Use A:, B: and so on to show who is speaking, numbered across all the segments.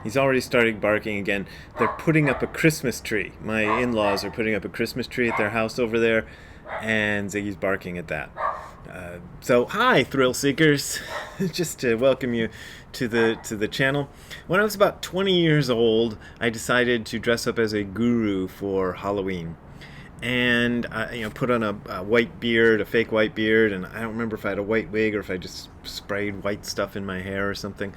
A: He's already started barking again. They're putting up a Christmas tree. My in-laws are putting up a Christmas tree at their house over there, and Ziggy's barking at that. So hi, thrill seekers! Just to welcome you to the channel. When I was about 20 years old, I decided to dress up as a guru for Halloween, and put on a white beard, a fake white beard, and I don't remember if I had a white wig or if I just sprayed white stuff in my hair or something.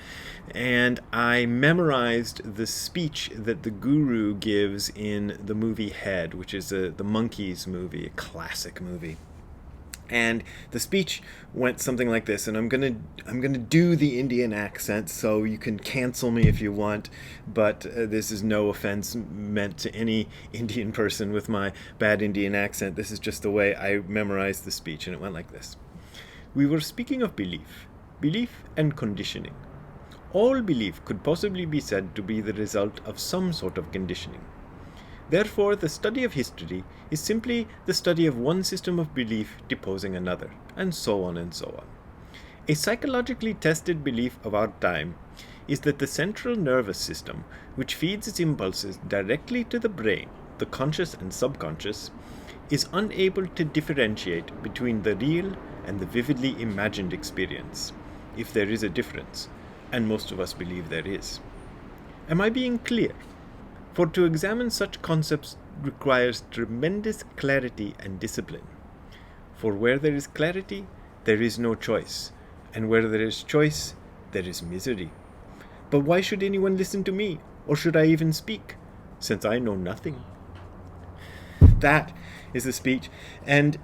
A: And I memorized the speech that the guru gives in the movie Head, which is the Monkees movie, a classic movie. And the speech went something like this, and I'm gonna do the Indian accent, so you can cancel me if you want, but this is no offense meant to any Indian person with my bad Indian accent. This is just the way I memorized the speech, and it went like this. We were speaking of belief and conditioning. All belief could possibly be said to be the result of some sort of conditioning. Therefore, the study of history is simply the study of one system of belief deposing another, and so on and so on. A psychologically tested belief of our time is that the central nervous system, which feeds its impulses directly to the brain, the conscious and subconscious, is unable to differentiate between the real and the vividly imagined experience, if there is a difference, and most of us believe there is. Am I being clear? For to examine such concepts requires tremendous clarity and discipline. For where there is clarity, there is no choice, and where there is choice, there is misery. But why should anyone listen to me, or should I even speak, since I know nothing? That is the speech, and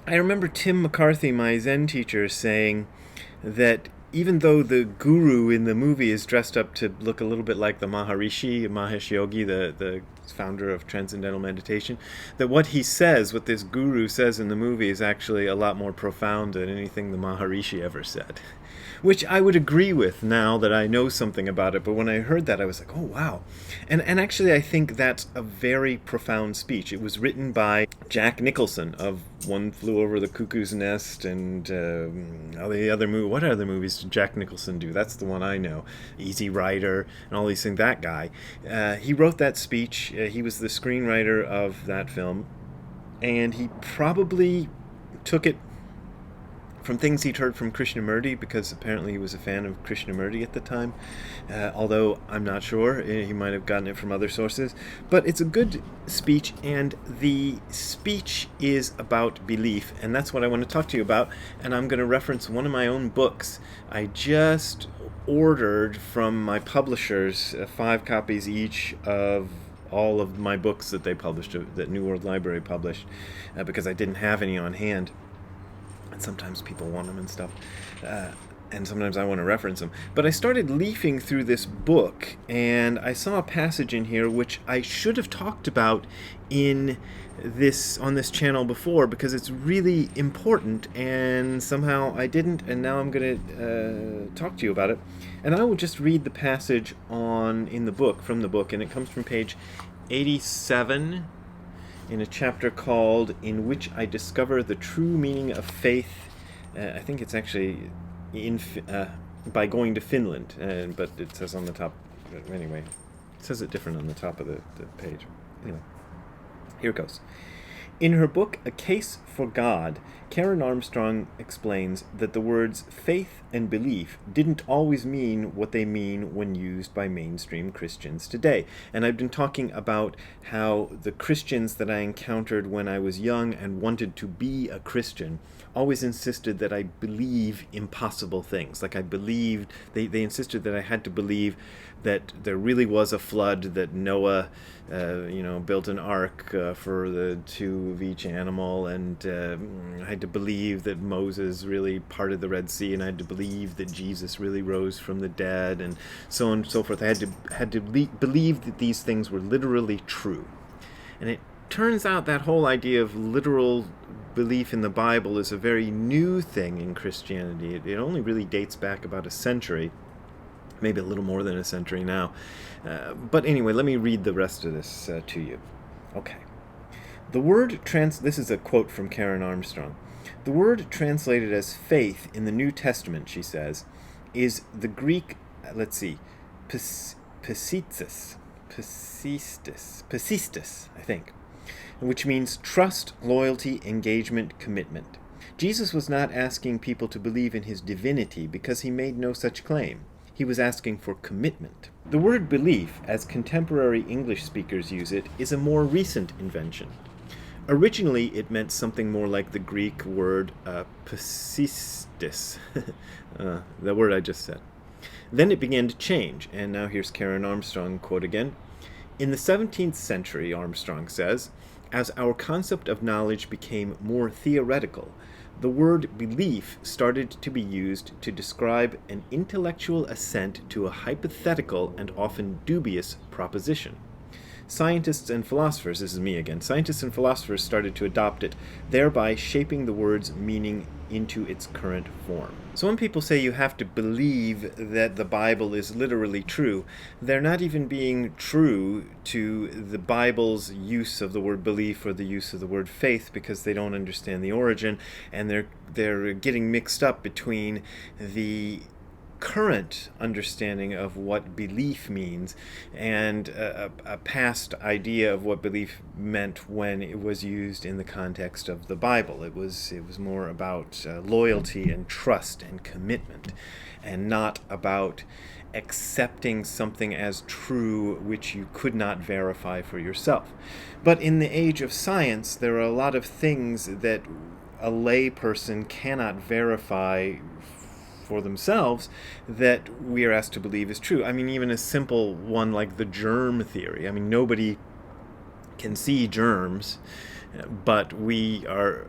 A: I remember Tim McCarthy, my Zen teacher, saying that even though the guru in the movie is dressed up to look a little bit like the Maharishi, Mahesh Yogi, the founder of Transcendental Meditation, that what this guru says in the movie is actually a lot more profound than anything the Maharishi ever said. Which I would agree with now that I know something about it, but when I heard that I was like, oh wow. And actually I think that's a very profound speech. It was written by Jack Nicholson of One Flew Over the Cuckoo's Nest and all the other what other movies did Jack Nicholson do? That's the one I know. Easy Rider and all these things. That guy. He wrote that speech. He was the screenwriter of that film, and he probably took it from things he'd heard from Krishnamurti, because apparently he was a fan of Krishnamurti at the time, although I'm not sure. He might have gotten it from other sources. But it's a good speech, and the speech is about belief, and that's what I want to talk to you about, and I'm going to reference one of my own books. I just ordered from my publishers 5 copies each of all of my books that they published, that New World Library published, because I didn't have any on hand. And sometimes people want them and stuff, and sometimes I want to reference them. But I started leafing through this book, and I saw a passage in here which I should have talked about on this channel before, because it's really important, and somehow I didn't, and now I'm going to talk to you about it. And I will just read the passage from the book, and it comes from page 87. In a chapter called In Which I Discover the True Meaning of Faith. I think it's actually by going to Finland, but it says on the top, anyway, it says it different on the top of the page. Anyway, here it goes. In her book, A Case for God, Karen Armstrong explains that the words faith and belief didn't always mean what they mean when used by mainstream Christians today. And I've been talking about how the Christians that I encountered when I was young and wanted to be a Christian always insisted that I believe impossible things. Like I believed, they insisted that I had to believe that there really was a flood, that Noah built an ark for the 2 of each animal, and I had to believe that Moses really parted the Red Sea, and I had to believe that Jesus really rose from the dead, and so on and so forth. I had to believe that these things were literally true. And it turns out that whole idea of literal belief in the Bible is a very new thing in Christianity. It only really dates back about a century, maybe a little more than a century now. But anyway, let me read the rest of this to you. Okay. The word this is a quote from Karen Armstrong. The word translated as faith in the New Testament, she says, is the Greek, Pistis, I think, which means trust, loyalty, engagement, commitment. Jesus was not asking people to believe in his divinity because he made no such claim. He was asking for commitment. The word belief, as contemporary English speakers use it, is a more recent invention. Originally, it meant something more like the Greek word pistis, the word I just said. Then it began to change, and now here's Karen Armstrong, quote again. In the 17th century, Armstrong says, as our concept of knowledge became more theoretical, the word belief started to be used to describe an intellectual assent to a hypothetical and often dubious proposition. Scientists and philosophers, this is me again, scientists and philosophers started to adopt it, thereby shaping the word's meaning into its current form. So when people say you have to believe that the Bible is literally true, they're not even being true to the Bible's use of the word belief or the use of the word faith because they don't understand the origin, and they're getting mixed up between the current understanding of what belief means and a past idea of what belief meant when it was used in the context of the Bible. It was more about loyalty and trust and commitment, and not about accepting something as true which you could not verify for yourself. But in the age of science, there are a lot of things that a lay person cannot verify for themselves that we are asked to believe is true. I mean, even a simple one like the germ theory. I mean, nobody can see germs, but we are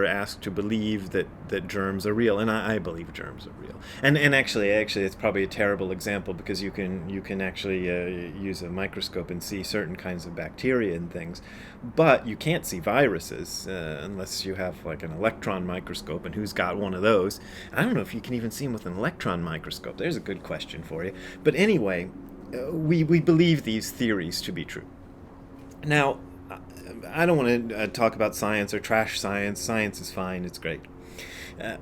A: asked to believe that germs are real, and I believe germs are real. And actually, it's probably a terrible example because you can actually use a microscope and see certain kinds of bacteria and things, but you can't see viruses unless you have like an electron microscope, and who's got one of those? I don't know if you can even see them with an electron microscope. There's a good question for you. But anyway, we believe these theories to be true. Now, I don't want to talk about science or trash science. Science is fine. It's great.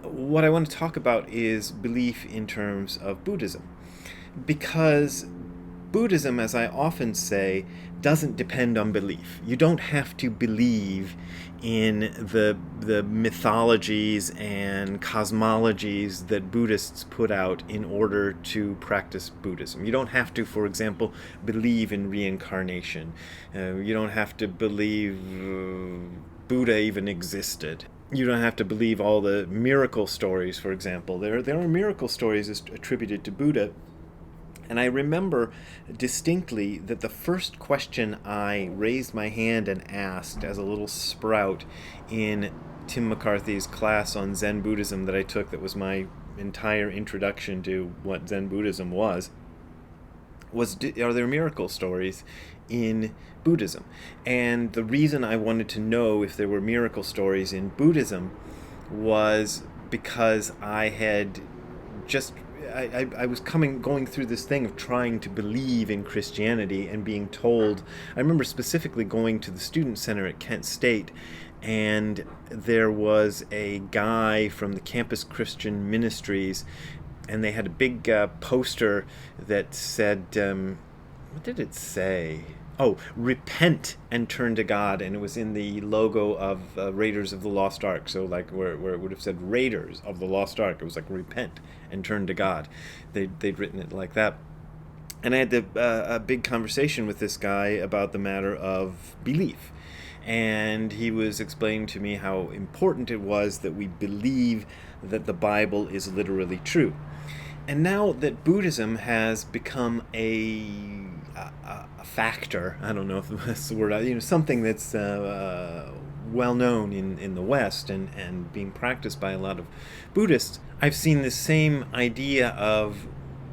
A: What I want to talk about is belief in terms of Buddhism. Because Buddhism, as I often say, doesn't depend on belief. You don't have to believe in the mythologies and cosmologies that Buddhists put out in order to practice Buddhism. You don't have to, for example, believe in reincarnation. You don't have to believe Buddha even existed. You don't have to believe all the miracle stories, for example. There are miracle stories attributed to Buddha. And I remember distinctly that the first question I raised my hand and asked as a little sprout in Tim McCarthy's class on Zen Buddhism that I took, that was my entire introduction to what Zen Buddhism was are there miracle stories in Buddhism? And the reason I wanted to know if there were miracle stories in Buddhism was because I had just I was going through this thing of trying to believe in Christianity and being told. I remember specifically going to the student center at Kent State, and there was a guy from the Campus Christian Ministries, and they had a big poster that said, what did it say? Oh, repent and turn to God, and it was in the logo of Raiders of the Lost Ark. So like where it would have said Raiders of the Lost Ark, it was like repent and turn to God. They'd written it like that. And I had a big conversation with this guy about the matter of belief. And he was explaining to me how important it was that we believe that the Bible is literally true. And now that Buddhism has become a factor, I don't know if that's the word, something that's well known in the West and being practiced by a lot of Buddhists, I've seen the same idea of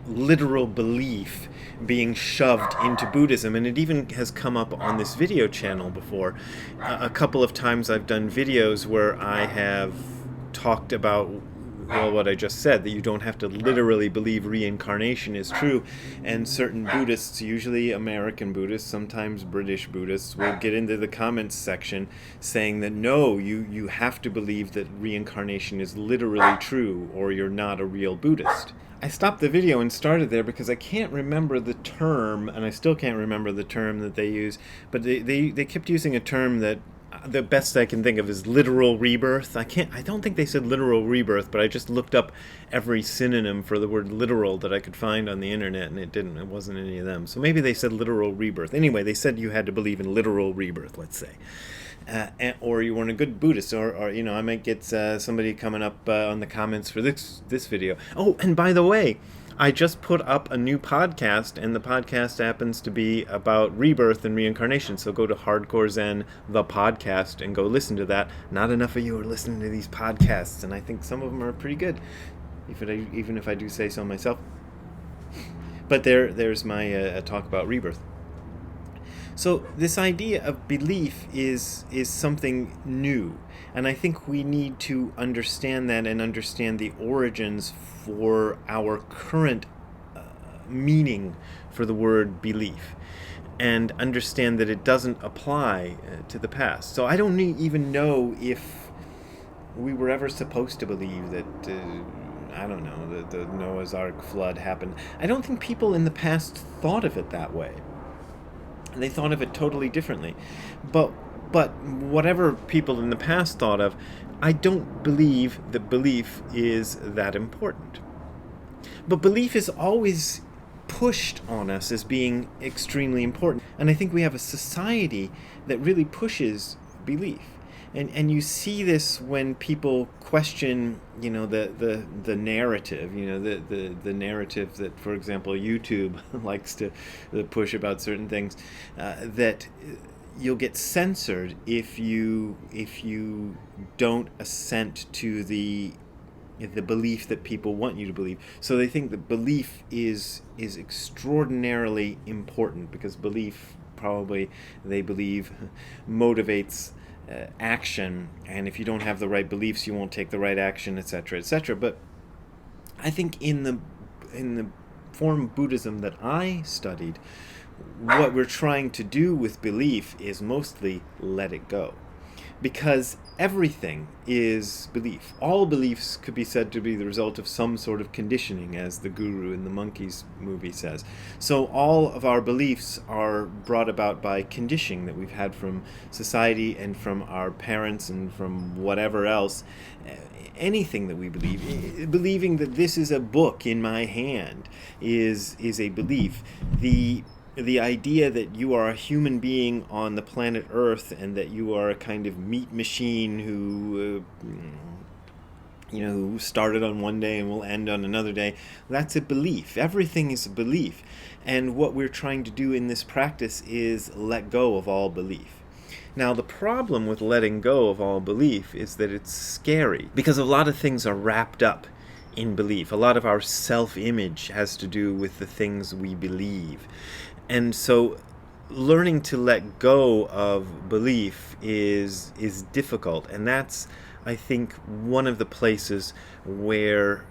A: literal belief being shoved into Buddhism, and it even has come up on this video channel before. A couple of times I've done videos where I have talked about well, what I just said, that you don't have to literally believe reincarnation is true. And certain Buddhists, usually American Buddhists, sometimes British Buddhists, will get into the comments section saying that no, you have to believe that reincarnation is literally true, or you're not a real Buddhist. I stopped the video and started there because I can't remember the term, and I still can't remember the term that they use, but they kept using a term that the best I can think of is literal rebirth. I don't think they said literal rebirth, but I just looked up every synonym for the word literal that I could find on the internet, and it wasn't any of them. So maybe they said literal rebirth. Anyway, they said you had to believe in literal rebirth, let's say. Or you weren't a good Buddhist, or I might get somebody coming up on the comments for this video. Oh, and by the way, I just put up a new podcast, and the podcast happens to be about rebirth and reincarnation. So go to Hardcore Zen, the podcast, and go listen to that. Not enough of you are listening to these podcasts, and I think some of them are pretty good, even if I do say so myself. But there's my talk about rebirth. So this idea of belief is something new, and I think we need to understand that and understand the origins for our current meaning for the word belief, and understand that it doesn't apply to the past. So I don't even know if we were ever supposed to believe that I don't know, the Noah's Ark flood happened. I don't think people in the past thought of it that way. They thought of it totally differently. But whatever people in the past thought of, I don't believe that belief is that important. But belief is always pushed on us as being extremely important. And I think we have a society that really pushes belief. And you see this when people question, the narrative, the narrative that, for example, YouTube likes to push about certain things, that you'll get censored if you don't assent to the belief that people want you to believe. So they think that belief is extraordinarily important, because belief, probably they believe, motivates action, and if you don't have the right beliefs, you won't take the right action, etc., etc. But I think in the form of Buddhism that I studied, what we're trying to do with belief is mostly let it go, because everything is belief. All beliefs could be said to be the result of some sort of conditioning, as the guru in the Monkeys movie says. So all of our beliefs are brought about by conditioning that we've had from society and from our parents and from whatever else. Anything that we believe, believing that this is a book in my hand is a belief. The idea that you are a human being on the planet Earth, and that you are a kind of meat machine who started on one day and will end on another day, that's a belief. Everything is a belief. And what we're trying to do in this practice is let go of all belief. Now, the problem with letting go of all belief is that it's scary, because a lot of things are wrapped up in belief. A lot of our self-image has to do with the things we believe. And so learning to let go of belief is difficult. And that's, I think, one of the places where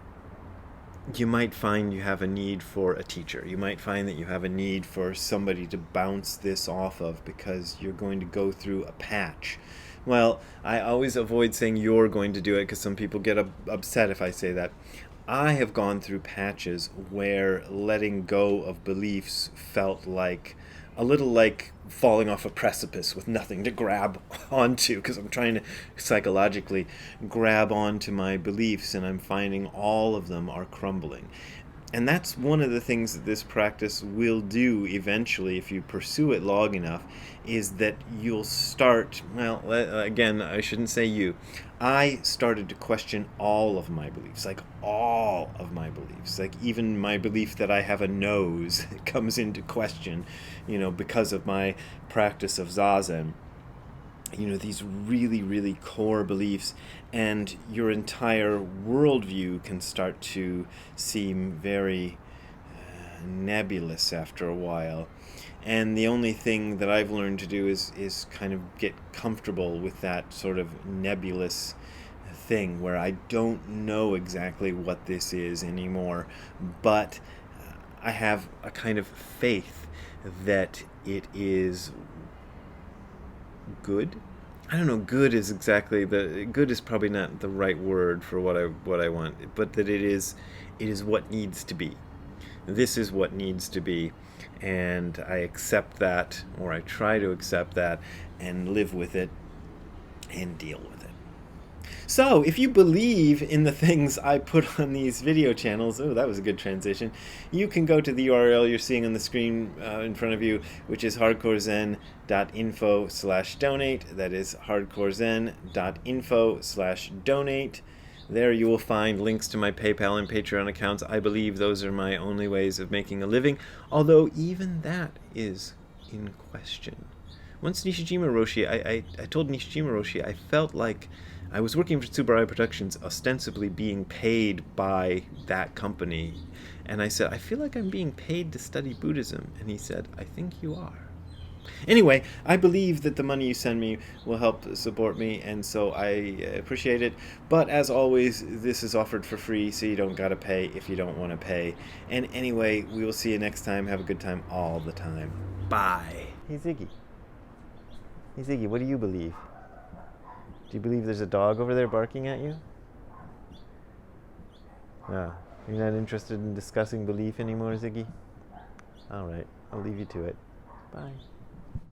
A: you might find you have a need for a teacher. You might find that you have a need for somebody to bounce this off of, because you're going to go through a patch. Well, I always avoid saying you're going to do it, because some people get upset if I say that. I have gone through patches where letting go of beliefs felt like a little like falling off a precipice with nothing to grab onto, because I'm trying to psychologically grab onto my beliefs, and I'm finding all of them are crumbling. And that's one of the things that this practice will do eventually, if you pursue it long enough, is that you'll start, well, again, I shouldn't say you. I started to question all of my beliefs, like all of my beliefs. Like even my belief that I have a nose comes into question, because of my practice of Zazen. These really, really core beliefs, and your entire worldview can start to seem very nebulous after a while. And the only thing that I've learned to do is kind of get comfortable with that sort of nebulous thing where I don't know exactly what this is anymore, but I have a kind of faith that it is good. I don't know. Good is probably not the right word for what I want, but that it is what needs to be. This is what needs to be, and I accept that, or I try to accept that, and live with it, and deal with it. So, if you believe in the things I put on these video channels, oh, that was a good transition, you can go to the URL you're seeing on the screen in front of you, which is hardcorezen.info/donate. That is hardcorezen.info/donate. There you will find links to my PayPal and Patreon accounts. I believe those are my only ways of making a living, although even that is in question. Once Nishijima Roshi, I told Nishijima Roshi I felt like I was working for Tsubaraya Productions, ostensibly being paid by that company. And I said, I feel like I'm being paid to study Buddhism. And he said, I think you are. Anyway, I believe that the money you send me will help support me, and so I appreciate it. But as always, this is offered for free, so you don't gotta pay if you don't want to pay. And anyway, we will see you next time. Have a good time all the time. Bye. Hey, Ziggy. Hey, Ziggy, what do you believe? Do you believe there's a dog over there barking at you? No. You're not interested in discussing belief anymore, Ziggy? All right. I'll leave you to it. Bye.